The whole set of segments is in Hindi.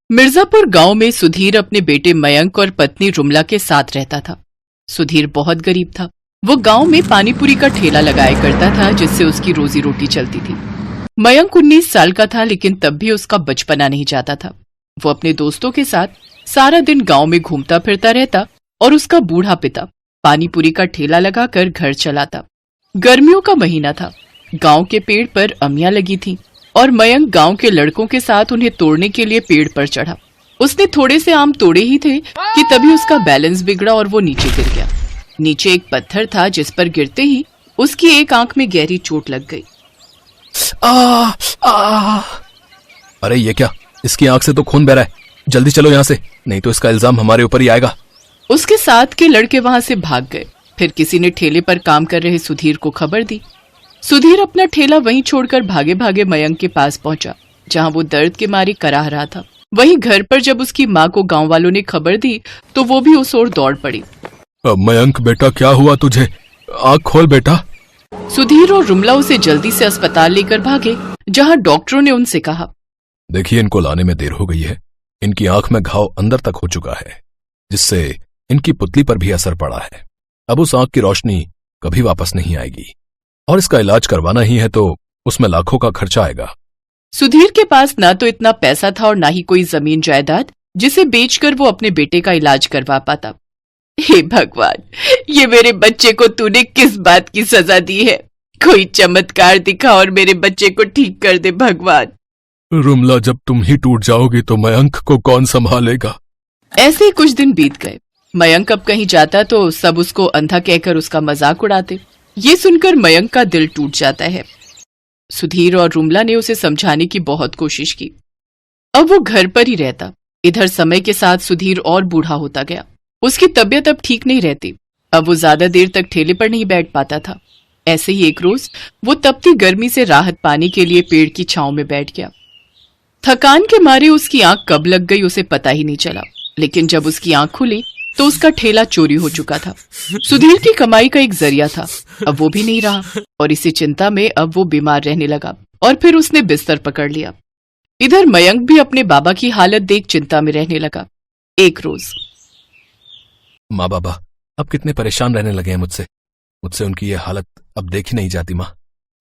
मिर्जापुर गांव में सुधीर अपने बेटे मयंक और पत्नी रुमला के साथ रहता था। सुधीर बहुत गरीब था। वो गांव में पानीपुरी का ठेला लगाया करता था, जिससे उसकी रोजी रोटी चलती थी। मयंक 19 साल का था, लेकिन तब भी उसका बचपना नहीं जाता था। वो अपने दोस्तों के साथ सारा दिन गांव में घूमता फिरता रहता और उसका बूढ़ा पिता पानीपुरी का ठेला लगाकर घर चलाता। गर्मियों का महीना था। गांव के पेड़ पर अमियां लगी थीं और मयंक गांव के लड़कों के साथ उन्हें तोड़ने के लिए पेड़ पर चढ़ा। उसने थोड़े से आम तोड़े ही थे कि तभी उसका बैलेंस बिगड़ा और वो नीचे गिर गया। नीचे एक पत्थर था, जिस पर गिरते ही उसकी एक आंख में गहरी चोट लग गई। अरे ये क्या, इसकी आंख से तो खून बह रहा है। जल्दी चलो यहाँ से, नहीं तो इसका इल्जाम हमारे ऊपर ही आएगा। उसके साथ के लड़के वहां से भाग गए। फिर किसी ने ठेले पर काम कर रहे सुधीर को खबर दी। सुधीर अपना ठेला वहीं छोड़कर भागे भागे मयंक के पास पहुंचा, जहां वो दर्द के मारे कराह रहा था। वहीं घर पर जब उसकी माँ को गांव वालों ने खबर दी तो वो भी उस ओर दौड़ पड़ी। मयंक बेटा, क्या हुआ तुझे? आँख खोल बेटा। सुधीर और रुमला उसे जल्दी से अस्पताल लेकर भागे, जहां डॉक्टरों ने उनसे कहा, देखिए, इनको लाने में देर हो गई है। इनकी आंख में घाव अंदर तक हो चुका है, जिससे इनकी पुतली पर भी असर पड़ा है। अब उस आंख की रोशनी कभी वापस नहीं आएगी और इसका इलाज करवाना ही है तो उसमें लाखों का खर्चा आएगा। सुधीर के पास ना तो इतना पैसा था और ना ही कोई जमीन जायदाद जिसे बेचकर वो अपने बेटे का इलाज करवा पाता। हे भगवान, ये मेरे बच्चे को तूने किस बात की सजा दी है? कोई चमत्कार दिखा और मेरे बच्चे को ठीक कर दे भगवान। रुमला, जब तुम ही टूट जाओगी तो मयंक को कौन संभालेगा? ऐसे ही कुछ दिन बीत गए। मयंक अब कहीं जाता तो सब उसको अंधा कहकर उसका मजाक उड़ाते। ये सुनकर मयंक का दिल टूट जाता है। सुधीर और रुमला ने उसे समझाने की बहुत कोशिश की। अब वो घर पर ही रहता। इधर समय के साथ सुधीर और बूढ़ा होता गया। उसकी तबीयत अब ठीक नहीं रहती। अब वो ज्यादा देर तक ठेले पर नहीं बैठ पाता था। ऐसे ही एक रोज वो तपती गर्मी से राहत पाने के लिए पेड़ की छांव में बैठ गया। थकान के मारे उसकी आंख कब लग गई उसे पता ही नहीं चला, लेकिन जब उसकी आंख खुली तो उसका ठेला चोरी हो चुका था। सुधीर की कमाई का एक जरिया था, अब वो भी नहीं रहा और इसी चिंता में अब वो बीमार रहने लगा और फिर उसने बिस्तर पकड़ लिया। इधर मयंक भी अपने बाबा की हालत देख चिंता में रहने लगा। एक रोज, माँ बाबा अब कितने परेशान रहने लगे हैं मुझसे उनकी ये हालत अब देखी नहीं जाती। माँ,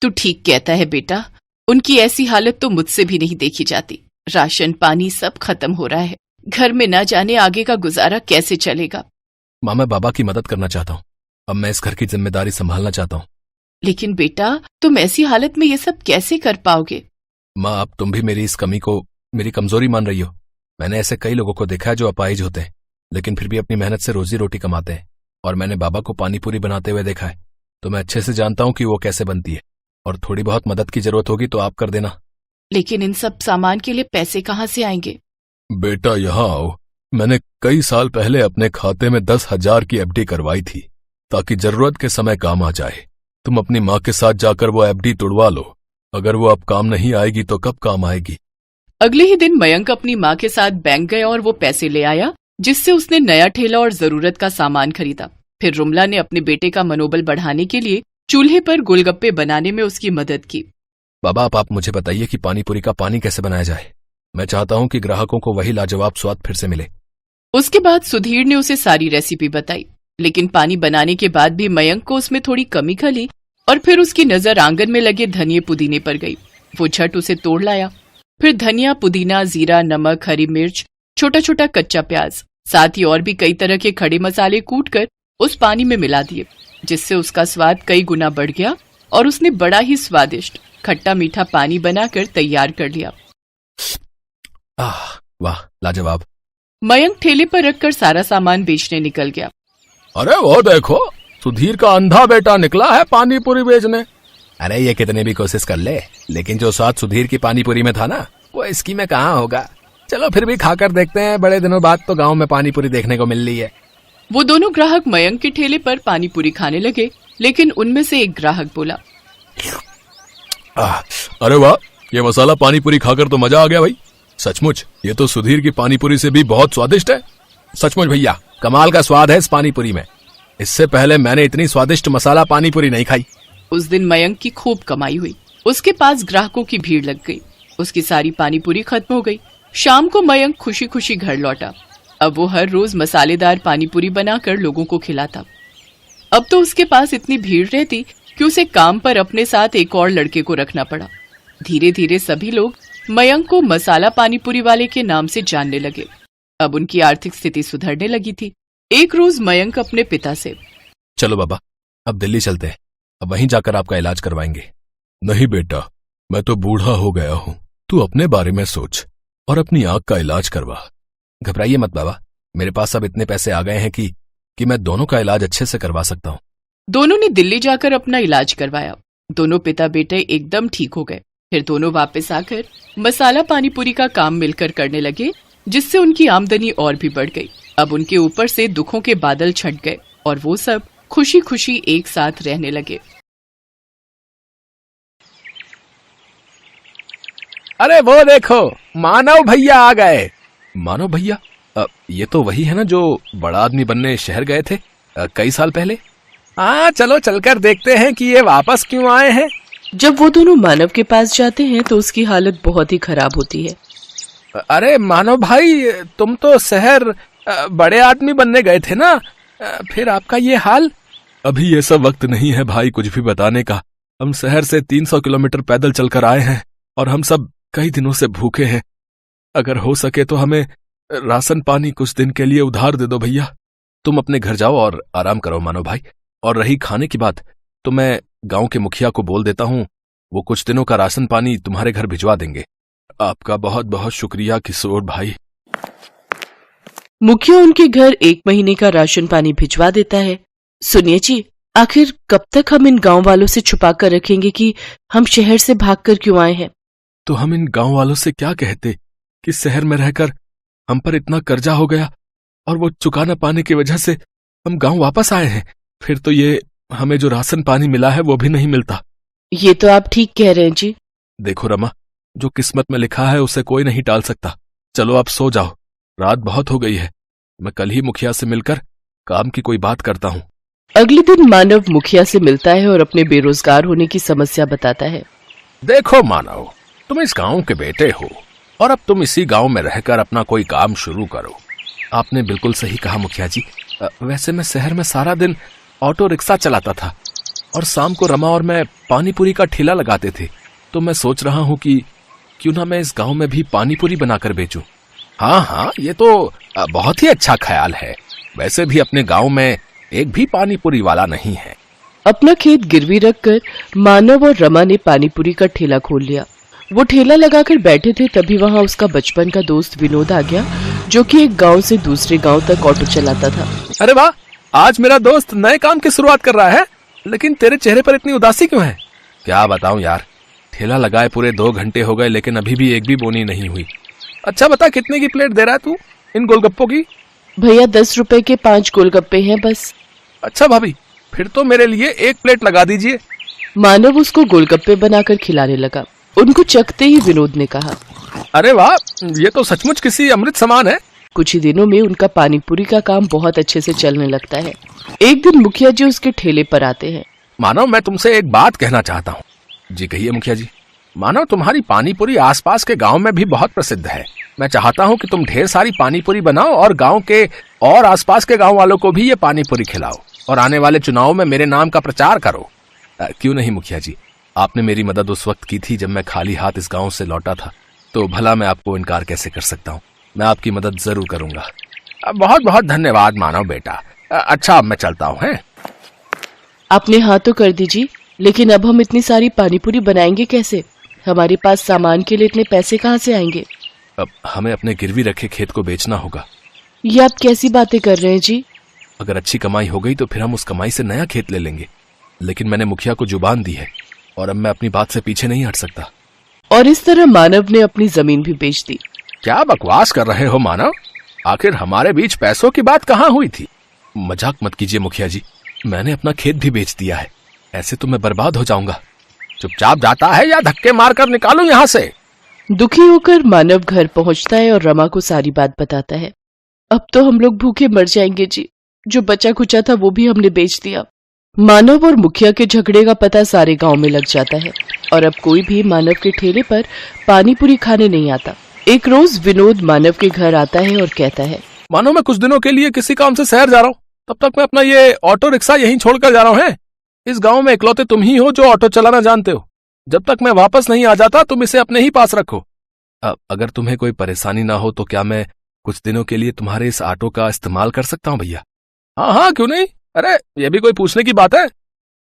तू ठीक कहता है बेटा, उनकी ऐसी हालत तो मुझसे भी नहीं देखी जाती। राशन पानी सब खत्म हो रहा है। घर में ना जाने आगे का गुजारा कैसे चलेगा। माँ, मैं बाबा की मदद करना चाहता हूँ। अब मैं इस घर की जिम्मेदारी संभालना चाहता हूँ। लेकिन बेटा, तुम ऐसी हालत में ये सब कैसे कर पाओगे? माँ, अब तुम भी मेरी इस कमी को मेरी कमजोरी मान रही हो। मैंने ऐसे कई लोगों को देखा है जो अपाहिज होते हैं, लेकिन फिर भी अपनी मेहनत से रोजी रोटी कमाते हैं। और मैंने बाबा को पानीपुरी बनाते हुए देखा है, तो मैं अच्छे से जानता हूँ कि वो कैसे बनती है। और थोड़ी बहुत मदद की जरूरत होगी तो आप कर देना। लेकिन इन सब सामान के लिए पैसे कहाँ से आएंगे? बेटा, यहाँ आओ। मैंने कई साल पहले अपने खाते में 10,000 की एफडी करवाई थी, ताकि जरूरत के समय काम आ जाए। तुम अपनी माँ के साथ जाकर वो एफडी तुड़वा लो। अगर वो अब काम नहीं आएगी तो कब काम आएगी? अगले ही दिन मयंक अपनी माँ के साथ बैंक गया और वो पैसे ले आया, जिससे उसने नया ठेला और जरूरत का सामान खरीदा। फिर रुमला ने अपने बेटे का मनोबल बढ़ाने के लिए चूल्हे पर गोलगप्पे बनाने में उसकी मदद की। बाबा, अब आप मुझे बताइए कि पानीपुरी का पानी कैसे बनाया जाए। मैं चाहता हूँ कि ग्राहकों को वही लाजवाब स्वाद फिर से मिले। उसके बाद सुधीर ने उसे सारी रेसिपी बताई, लेकिन पानी बनाने के बाद भी मयंक को उसमें थोड़ी कमी खली और फिर उसकी नजर आंगन में लगे धनिये पुदीने पर गई। वो झट उसे तोड़ लाया। फिर धनिया, पुदीना, जीरा, नमक, हरी मिर्च, छोटा छोटा कच्चा प्याज, साथ ही और भी कई तरह के खड़े मसाले कूटकर उस पानी में मिला दिए, जिससे उसका स्वाद कई गुना बढ़ गया और उसने बड़ा ही स्वादिष्ट खट्टा मीठा पानी बनाकर तैयार कर लिया। वाह, लाजवाब। मयंक ठेले पर रखकर सारा सामान बेचने निकल गया। अरे वो देखो, सुधीर का अंधा बेटा निकला है पानीपुरी बेचने। अरे ये कितने भी कोशिश कर ले, लेकिन जो स्वाद सुधीर की पानीपुरी में था ना, वो इसकी में कहाँ होगा। चलो फिर भी खाकर देखते हैं, बड़े दिनों बाद तो गांव में पानीपुरी देखने को मिल रही है। वो दोनों ग्राहक मयंक के ठेले पर पानीपुरी खाने लगे, लेकिन उनमें से एक ग्राहक बोला, अरे वाह, ये मसाला पानीपुरी खाकर तो मजा आ गया भाई। सचमुच ये तो सुधीर की पानीपुरी से भी बहुत स्वादिष्ट है। सचमुच भैया, कमाल का स्वाद है इस पानीपुरी में। इससे पहले मैंने इतनी स्वादिष्ट मसाला पानीपुरी नहीं खाई। उस दिन मयंक की खूब कमाई हुई। उसके पास ग्राहकों की भीड़ लग गई। उसकी सारी पानीपुरी खत्म हो गई। शाम को मयंक खुशी खुशी घर लौटा। अब वो हर रोज मसालेदार पानी पूरी बनाकर लोगों को खिलाता। अब तो उसके पास इतनी भीड़ रहती कि उसे काम पर अपने साथ एक और लड़के को रखना पड़ा। धीरे धीरे सभी लोग मयंक को मसाला पानी पूरी वाले के नाम से जानने लगे। अब उनकी आर्थिक स्थिति सुधरने लगी थी। एक रोज मयंक अपने पिता से, चलो बाबा, अब दिल्ली चलते हैं, अब वहीं जाकर आपका इलाज करवाएंगे। नहीं बेटा, मैं तो बूढ़ा हो गया हूँ, तू अपने बारे में सोच और अपनी आंख का इलाज करवा। घबराइए मत बाबा, मेरे पास अब इतने पैसे आ गए हैं कि मैं दोनों का इलाज अच्छे से करवा सकता हूँ। दोनों ने दिल्ली जाकर अपना इलाज करवाया। दोनों पिता बेटे एकदम ठीक हो गए। फिर दोनों वापस आकर मसाला पानी पूरी का काम मिलकर करने लगे, जिससे उनकी आमदनी और भी बढ़ गई। अब उनके ऊपर से दुखों के बादल छट गए और वो सब खुशी खुशी एक साथ रहने लगे। अरे वो देखो, मानव भैया आ गए। मानव भैया? ये तो वही है ना जो बड़ा आदमी बनने शहर गए थे कई साल पहले। हाँ, चलो चलकर देखते हैं कि ये वापस क्यों आए हैं। जब वो दोनों मानव के पास जाते हैं तो उसकी हालत बहुत ही खराब होती है। अरे मानव भाई, तुम तो शहर बड़े आदमी बनने गए थे ना, फिर आपका ये हाल? अभी ये सब वक्त नहीं है भाई कुछ भी बताने का। हम शहर से 300 किलोमीटर पैदल चलकर आए हैं और हम सब कई दिनों से भूखे हैं। अगर हो सके तो हमें राशन पानी कुछ दिन के लिए उधार दे दो भैया। तुम अपने घर जाओ और आराम करो मानव भाई। और रही खाने की बात, तो मैं गांव के मुखिया को बोल देता हूँ, वो कुछ दिनों का राशन पानी तुम्हारे घर भिजवा देंगे। आपका बहुत बहुत शुक्रिया किशोर भाई। मुखिया उनके घर 1 महीने का राशन पानी भिजवा देता है। सुनिए जी, आखिर कब तक हम इन गांव वालों से छुपा कर रखेंगे कि हम शहर से भागकर क्यों आए हैं? तो हम इन गांव वालों से क्या कहते कि शहर में रहकर हम पर इतना कर्जा हो गया और वो चुका न पाने की वजह से हम गांव वापस आए हैं। फिर तो ये हमें जो राशन पानी मिला है वो भी नहीं मिलता। ये तो आप ठीक कह रहे हैं जी। देखो रमा, जो किस्मत में लिखा है उसे कोई नहीं टाल सकता। चलो आप सो जाओ, रात बहुत हो गई है। मैं कल ही मुखिया से मिलकर काम की कोई बात करता हूँ। अगले दिन मानव मुखिया से मिलता है और अपने बेरोजगार होने की समस्या बताता है। देखो मानव, तुम इस गांव के बेटे हो और अब तुम इसी गांव में रहकर अपना कोई काम शुरू करो। आपने बिल्कुल सही कहा मुखिया जी। वैसे मैं शहर में सारा दिन ऑटो रिक्शा चलाता था और शाम को रमा और मैं पानी पूरी का ठेला लगाते थे। तो मैं सोच रहा हूँ कि क्यों ना मैं इस गांव में भी पानी पूरी बनाकर बेचूं। हाँ हाँ, ये तो बहुत ही अच्छा ख्याल है। वैसे भी अपने गांव में एक भी पानी पूरी वाला नहीं है। अपना खेत गिरवी रखकर मानव और रमा ने पानी पूरी का ठेला खोल लिया। वो ठेला लगाकर बैठे थे, तभी वहाँ उसका बचपन का दोस्त विनोद आ गया, जो कि एक गांव से दूसरे गांव तक ऑटो चलाता था। अरे वाह, आज मेरा दोस्त नए काम की शुरुआत कर रहा है, लेकिन तेरे चेहरे पर इतनी उदासी क्यों है? क्या बताऊं यार, ठेला लगाए पूरे 2 घंटे हो गए लेकिन अभी भी एक भी बोनी नहीं हुई। अच्छा बता, कितने की प्लेट दे रहा है तू इन गोलगप्पों की? भैया 10 रुपए के 5 गोलगप्पे हैं बस। अच्छा भाभी, फिर तो मेरे लिए 1 प्लेट लगा दीजिए। मानव उसको गोलगप्पे बनाकर खिलाने लगा। उनको चखते ही विनोद ने कहा, अरे वाह, ये तो सचमुच किसी अमृत समान है। कुछ ही दिनों में उनका पानी पूरी का काम बहुत अच्छे से चलने लगता है। एक दिन मुखिया जी उसके ठेले पर आते हैं। मानव, मैं तुमसे एक बात कहना चाहता हूँ। जी कहिए मुखिया जी। मानव, तुम्हारी पानी पूरी आसपास के गांव में भी बहुत प्रसिद्ध है। मैं चाहता हूँ कि तुम ढेर सारी पानी पूरी बनाओ और गांव के और आसपास के गांव वालों को भी ये पानी पूरी खिलाओ और आने वाले चुनाव में मेरे नाम का प्रचार करो। क्यों नहीं मुखिया जी, आपने मेरी मदद उस वक्त की थी जब मैं खाली हाथ इस गांव से लौटा था, तो भला मैं आपको इनकार कैसे कर सकता हूँ। मैं आपकी मदद जरूर करूंगा। बहुत बहुत धन्यवाद मानव बेटा। अच्छा, अब मैं चलता हूँ। हैं? अपने हाँ तो कर दीजिए, लेकिन अब हम इतनी सारी पानी पूरी बनाएंगे कैसे? हमारे पास सामान के लिए इतने पैसे कहाँ से आएंगे? अब हमें अपने गिरवी रखे खेत को बेचना होगा। ये आप कैसी बातें कर रहे हैं जी? अगर अच्छी कमाई हो गई तो फिर हम उस कमाई से नया खेत ले लेंगे, लेकिन मैंने मुखिया को जुबान दी है और अब मैं अपनी बात से पीछे नहीं हट सकता। और इस तरह मानव ने अपनी जमीन भी बेच दी। क्या बकवास कर रहे हो मानव? आखिर हमारे बीच पैसों की बात कहाँ हुई थी? मजाक मत कीजिए मुखिया जी, मैंने अपना खेत भी बेच दिया है। ऐसे तो मैं बर्बाद हो जाऊंगा। चुपचाप जाता है या धक्के मारकर निकालूं यहाँ से? दुखी होकर मानव घर पहुंचता है और रमा को सारी बात बताता है। अब तो हम लोग भूखे मर जाएंगे जी, जो बचा खुचा था वो भी हमने बेच दिया। मानव और मुखिया के झगड़े का पता सारे गांव में लग जाता है और अब कोई भी मानव के ठेले पर पानी पूरी खाने नहीं आता। एक रोज विनोद मानव के घर आता है और कहता है, मानो मैं कुछ दिनों के लिए किसी काम से शहर जा रहा हूँ, तब तक मैं अपना ये ऑटो रिक्शा यहीं छोड़कर जा रहा हूँ। इस गांव में इकलौते तुम ही हो जो ऑटो चलाना जानते हो। जब तक मैं वापस नहीं आ जाता तुम इसे अपने ही पास रखो। अगर तुम्हें कोई परेशानी ना हो तो क्या मैं कुछ दिनों के लिए तुम्हारे इस ऑटो का इस्तेमाल कर सकता हूँ भैया? हाँ हाँ, क्यों नहीं। अरे ये भी कोई पूछने की बात है।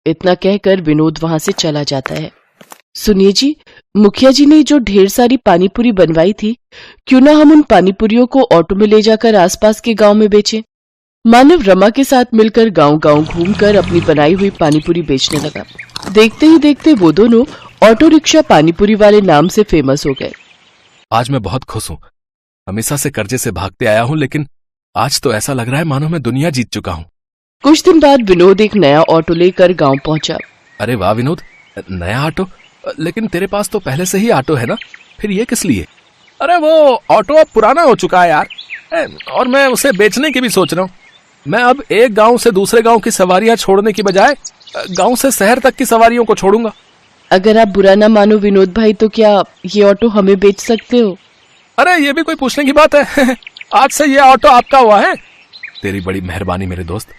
इतना कहकर विनोद वहां से चला जाता है। सुनिए जी, मुखिया जी ने जो ढेर सारी पानीपुरी बनवाई थी, क्यों ना हम उन पानीपुरियों को ऑटो में ले जाकर आसपास के गांव में बेचें। मानव रमा के साथ मिलकर गांव-गांव घूमकर अपनी बनाई हुई पानीपुरी बेचने लगा। देखते ही देखते वो दोनों ऑटो रिक्शा पानीपुरी वाले नाम से फेमस हो गए। आज मैं बहुत खुश हूँ। हमेशा से कर्जे से भागते आया हूँ, लेकिन आज तो ऐसा लग रहा है मानो मैं दुनिया जीत चुका हूँ। कुछ दिन बाद विनोद एक नया ऑटो लेकर गांव पहुंचा। अरे वाह विनोद, नया ऑटो? लेकिन तेरे पास तो पहले से ही ऑटो है ना, फिर ये किस लिए? अरे वो ऑटो अब पुराना हो चुका है यार, और मैं उसे बेचने की भी सोच रहा हूँ। मैं अब एक गांव से दूसरे गांव की सवारियां छोड़ने की बजाय गांव से शहर तक की सवारियों को छोड़ूंगा। अगर आप बुरा ना मानो विनोद भाई, तो क्या ये ऑटो हमें बेच सकते हो? अरे ये भी कोई पूछने की बात है। आज से ये ऑटो आपका हुआ है। तेरी बड़ी मेहरबानी मेरे दोस्त।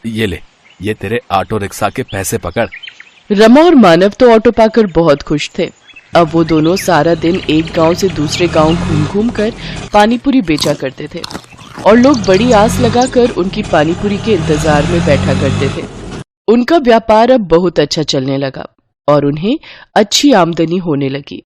ये ले, ये तेरे ऑटो रिक्शा के पैसे पकड़। रमा और मानव तो ऑटो पाकर बहुत खुश थे। अब वो दोनों सारा दिन एक गांव से दूसरे गांव घूम घूम कर पानीपुरी बेचा करते थे और लोग बड़ी आस लगाकर उनकी पानीपुरी के इंतजार में बैठा करते थे। उनका व्यापार अब बहुत अच्छा चलने लगा और उन्हें अच्छी आमदनी होने लगी।